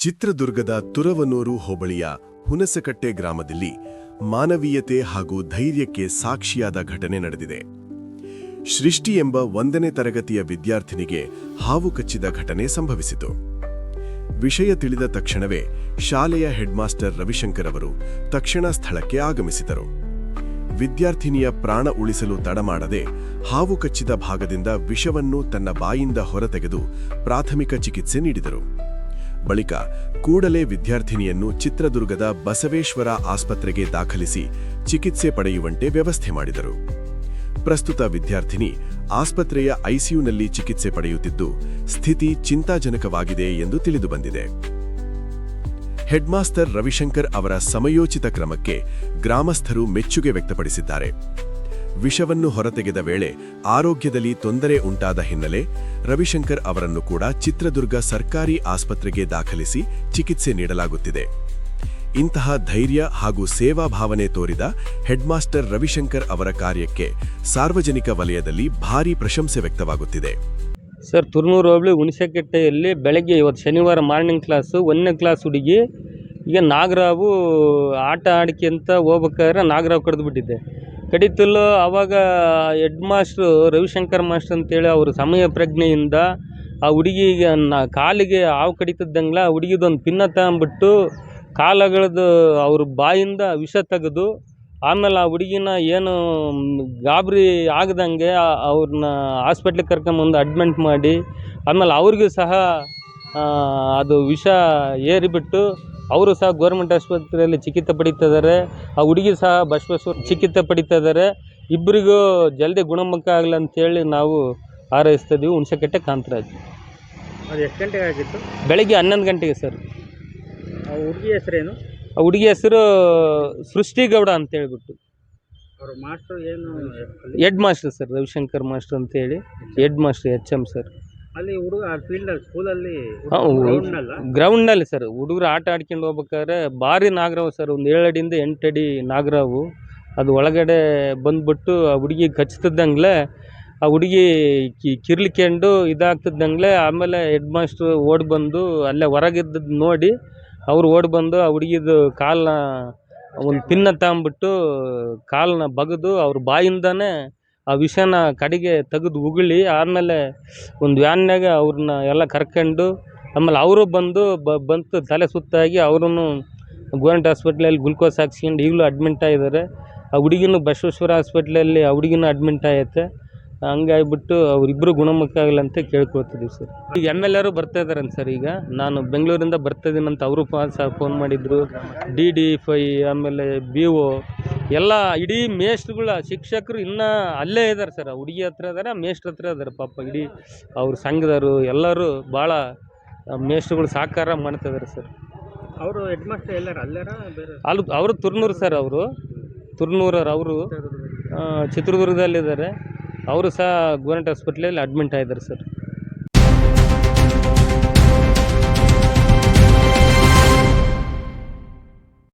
ಚಿತ್ರದುರ್ಗದ ತುರವನೂರು ಹೋಬಳಿಯ ಹುಣಸಕಟ್ಟೆ ಗ್ರಾಮದಲ್ಲಿ ಮಾನವೀಯತೆ ಹಾಗೂ ಧೈರ್ಯಕ್ಕೆ ಸಾಕ್ಷಿಯಾದ ಘಟನೆ ನಡೆದಿದೆ. ಸೃಷ್ಟಿ ಎಂಬ 1ನೇ ತರಗತಿಯ ವಿದ್ಯಾರ್ಥಿನಿಗೆ ಹಾವು ಕಚ್ಚಿದ ಘಟನೆ ಸಂಭವಿಸಿತು. ವಿಷಯ ತಿಳಿದ ತಕ್ಷಣವೇ ಶಾಲೆಯ ಹೆಡ್ಮಾಸ್ಟರ್ ರವಿಶಂಕರ್ ಅವರು ತಕ್ಷಣ ಸ್ಥಳಕ್ಕೆ ಆಗಮಿಸಿದರು. ವಿದ್ಯಾರ್ಥಿನಿಯ ಪ್ರಾಣ ಉಳಿಸಲು ತಡಮಾಡದೆ ಹಾವು ಕಚ್ಚಿದ ಭಾಗದಿಂದ ವಿಷವನ್ನು ತನ್ನ ಬಾಯಿಂದ ಹೊರತೆಗೆದು ಪ್ರಾಥಮಿಕ ಚಿಕಿತ್ಸೆ ನೀಡಿದರು. ಬಳಿಕ ಕೂಡಲೇ ವಿದ್ಯಾರ್ಥಿನಿಯನ್ನು ಚಿತ್ರದುರ್ಗದ ಬಸವೇಶ್ವರ ಆಸ್ಪತ್ರೆಗೆ ದಾಖಲಿಸಿ ಚಿಕಿತ್ಸೆ ಪಡೆಯುವಂತೆ ವ್ಯವಸ್ಥೆ ಮಾಡಿದರು. ಪ್ರಸ್ತುತ ವಿದ್ಯಾರ್ಥಿನಿ ಆಸ್ಪತ್ರೆಯ ಐಸಿಯುನಲ್ಲಿ ಚಿಕಿತ್ಸೆ ಪಡೆಯುತ್ತಿದ್ದು, ಸ್ಥಿತಿ ಚಿಂತಾಜನಕವಾಗಿದೆ ಎಂದು ತಿಳಿದುಬಂದಿದೆ. ಹೆಡ್ಮಾಸ್ಟರ್ ರವಿಶಂಕರ್ ಅವರ ಸಮಯೋಚಿತ ಕ್ರಮಕ್ಕೆ ಗ್ರಾಮಸ್ಥರು ಮೆಚ್ಚುಗೆ ವ್ಯಕ್ತಪಡಿಸಿದ್ದಾರೆ. ವಿಷವನ್ನು ಹೊರತೆಗೆದ ವೇಳೆ ಆರೋಗ್ಯದಲ್ಲಿ ತೊಂದರೆ ಉಂಟಾದ ಹಿನ್ನೆಲೆ ರವಿಶಂಕರ್ ಅವರನ್ನು ಕೂಡ ಚಿತ್ರದುರ್ಗ ಸರ್ಕಾರಿ ಆಸ್ಪತ್ರೆಗೆ ದಾಖಲಿಸಿ ಚಿಕಿತ್ಸೆ ನೀಡಲಾಗುತ್ತಿದೆ. ಇಂತಹ ಧೈರ್ಯ ಹಾಗೂ ಸೇವಾ ಭಾವನೆ ತೋರಿದ ಹೆಡ್ಮಾಸ್ಟರ್ ರವಿಶಂಕರ್ ಅವರ ಕಾರ್ಯಕ್ಕೆ ಸಾರ್ವಜನಿಕ ವಲಯದಲ್ಲಿ ಭಾರೀ ಪ್ರಶಂಸೆ ವ್ಯಕ್ತವಾಗುತ್ತಿದೆ. ಸರ್, ತುರನೂರು ಹೋಬಳಿ ಹುಣಸೆಕಟ್ಟೆಯಲ್ಲಿ ಬೆಳಗ್ಗೆ ಇವತ್ತು ಶನಿವಾರ ಮಾರ್ನಿಂಗ್ ಕ್ಲಾಸು 1ನೇ ಕ್ಲಾಸ್ ಹುಡುಗಿ ಈಗ ನಾಗರಾವು ಆಟ ಆಡ್ಕೊಂತ ಹೋಗ್ಬೇಕಾದ್ರೆ ನಾಗರಾವು ಕಡಿದ್ಬಿಟ್ಟಿದೆ. ಕಡಿತಲ್ಲೂ ಆವಾಗ ಹೆಡ್ ಮಾಸ್ಟ್ರು ರವಿಶಂಕರ್ ಮಾಸ್ಟ್ರು ಅಂತೇಳಿ ಅವರು ಸಮಯ ಪ್ರಜ್ಞೆಯಿಂದ ಆ ಹುಡುಗಿಗೆ ಕಾಲಿಗೆ ಹಾವು ಕಡಿತದ್ದಂಗ್ಲ ಆ ಹುಡುಗಿದೊಂದು ಪಿನ್ನ ತಗೊಂಬಿಟ್ಟು ಕಾಲಗಳದ್ದು ಅವ್ರ ಬಾಯಿಂದ ವಿಷ ತೆಗೆದು ಆಮೇಲೆ ಆ ಹುಡುಗಿನ ಏನು ಗಾಬರಿ ಆಗದಂಗೆ ಅವ್ರನ್ನ ಹಾಸ್ಪಿಟ್ಲಿಗೆ ಕರ್ಕೊಂಬಂದು ಅಡ್ಮಿಟ್ ಮಾಡಿ ಆಮೇಲೆ ಅವ್ರಿಗೂ ಸಹ ಅದು ವಿಷ ಏರಿಬಿಟ್ಟು ಅವರು ಸಹ ಗೌರ್ಮೆಂಟ್ ಆಸ್ಪತ್ರೆಯಲ್ಲಿ ಚಿಕಿತ್ಸೆ ಪಡೀತಿದ್ದಾರೆ. ಆ ಹುಡುಗಿ ಸಹ ಬಸವೇಶ್ವರ ಚಿಕಿತ್ಸೆ ಪಡೀತಾ ಇದ್ದಾರೆ. ಇಬ್ಬರಿಗೂ ಜಲ್ದಿ ಗುಣಮುಖ ಆಗಲಿ ಅಂತೇಳಿ ನಾವು ಹಾರೈಸ್ತಿದ್ದೀವಿ. ಹುಣಸೆಕಟ್ಟೆ ಕಾಂತರಾಜ್. ಅದು ಎಷ್ಟು ಗಂಟೆಗೆ ಆಗಿತ್ತು? ಬೆಳಗ್ಗೆ 11 ಗಂಟೆಗೆ ಸರ್. ಆ ಹುಡುಗಿ ಹೆಸರೇನು? ಆ ಹುಡುಗಿ ಹೆಸರು ಸೃಷ್ಟಿ ಗೌಡ ಅಂತ ಹೇಳ್ಬಿಟ್ಟು. ಅವ್ರ ಮಾಸ್ಟರ್ ಏನು? Head master sir, Ravishankar master ಅಂತೇಳಿ ಹೆಡ್ ಮಾಸ್ಟರ್ HM ಸರ್. ಅಲ್ಲಿ ಹುಡುಗ ಫೀಲ್ಡಲ್ಲಿ ಸ್ಕೂಲಲ್ಲಿ ಗ್ರೌಂಡ್ನಲ್ಲಿ ಸರ್ ಹುಡುಗರು ಆಟ ಆಡ್ಕೊಂಡು ಹೋಗ್ಬೇಕಾದ್ರೆ ಭಾರಿ ನಾಗರಾವು ಸರ್, ಒಂದು 7 ಅಡಿಯಿಂದ 8 ಅಡಿ ನಾಗರಾವು ಅದು ಒಳಗಡೆ ಬಂದ್ಬಿಟ್ಟು ಆ ಹುಡುಗಿ ಕಚ್ತಿದ್ದಂಗ್ಲೆ ಆ ಹುಡುಗಿ ಕಿರ್ಲಿಕೊಂಡು ಇದಾಗ್ತಿದ್ದಂಗ್ಲೆ ಆಮೇಲೆ ಹೆಡ್ ಮಾಸ್ಟ್ರು ಓಡಿ ಬಂದು ಅಲ್ಲೇ ಹೊರಗಿದ್ದದ್ದು ನೋಡಿ ಅವ್ರು ಓಡಿ ಬಂದು ಆ ಹುಡುಗಿದು ಕಾಲನ್ನ ಒಂದು ಪಿನ್ನ ತಗೊಂಬಿಟ್ಟು ಕಾಲನ್ನ ಬಗೆದು ಅವ್ರ ಬಾಯಿಂದನೇ ಆ ವಿಷನ ಕಡೆಗೆ ತೆಗೆದು ಉಗುಳಿ ಆಮೇಲೆ ಒಂದು ವ್ಯಾನ್ನಾಗ ಅವ್ರನ್ನ ಎಲ್ಲ ಕರ್ಕೊಂಡು ಆಮೇಲೆ ಅವರು ಬಂತು ತಲೆ ಸುತ್ತಾಗಿ ಅವರನ್ನು ಗೌರ್ಮೆಂಟ್ ಹಾಸ್ಪಿಟ್ಲಲ್ಲಿ ಗ್ಲುಕೋಸ್ ಹಾಕ್ಸ್ಕೊಂಡು ಈಗಲೂ ಅಡ್ಮಿಂಟ್ ಆಗಿದ್ದಾರೆ. ಆ ಹುಡುಗಿನೂ ಬಸವೇಶ್ವರ ಹಾಸ್ಪಿಟ್ಲಲ್ಲಿ ಆ ಹುಡುಗಿನೂ ಅಡ್ಮಿಂಟ್ ಆಗೈತೆ. ಹಂಗಾಗಿಬಿಟ್ಟು ಅವರಿಬ್ಬರು ಗುಣಮುಖ ಆಗಲಿ ಅಂತ ಕೇಳ್ಕೊಳ್ತಿದ್ದೀವಿ ಸರ್. ಈಗ MLA ಬರ್ತಾ ಇದ್ದಾರಂತ ಸರ್. ಈಗ ನಾನು ಬೆಂಗಳೂರಿಂದ ಬರ್ತಾಯಿದ್ದೀನಂತ ಅವರು ಸಹ ಫೋನ್ ಮಾಡಿದರು. DD5 ಆಮೇಲೆ BO ಎಲ್ಲ ಇಡೀ ಮೇಷ್ಟ್ರುಗಳ ಶಿಕ್ಷಕರು ಇನ್ನೂ ಅಲ್ಲೇ ಇದ್ದಾರೆ ಸರ್. ಹುಡುಗಿ ಹತ್ರ ಇದ್ದಾರೆ, ಮೇಷ್ಟ್ರ ಹತ್ರ ಇದ್ದಾರೆ. ಪಾಪ ಇಡೀ ಅವ್ರ ಸಂಘದವರು ಎಲ್ಲರೂ ಭಾಳ ಮೇಷ್ಟ್ರುಗಳು ಸಹಕಾರ ಮಾಡ್ತಾಯಿದ್ದಾರೆ ಸರ್. ಅವರು ಹೆಡ್ ಮಾಸ್ಟರ್ ಎಲ್ಲಾರ ಅಲ್ಲಾರ ಬೇರೆ? ಅವರು ತುರನೂರು ಸರ್. ಅವರು ತುರನೂರವ್ರು. ಅವರು ಚಿತ್ರದುರ್ಗದಲ್ಲಿದ್ದಾರೆ. ಅವರು ಸಹ ಗೌರ್ಮೆಂಟ್ ಹಾಸ್ಪಿಟ್ಲಲ್ಲಿ ಅಡ್ಮಿಂಟ್ ಆಗಿದ್ದಾರೆ ಸರ್.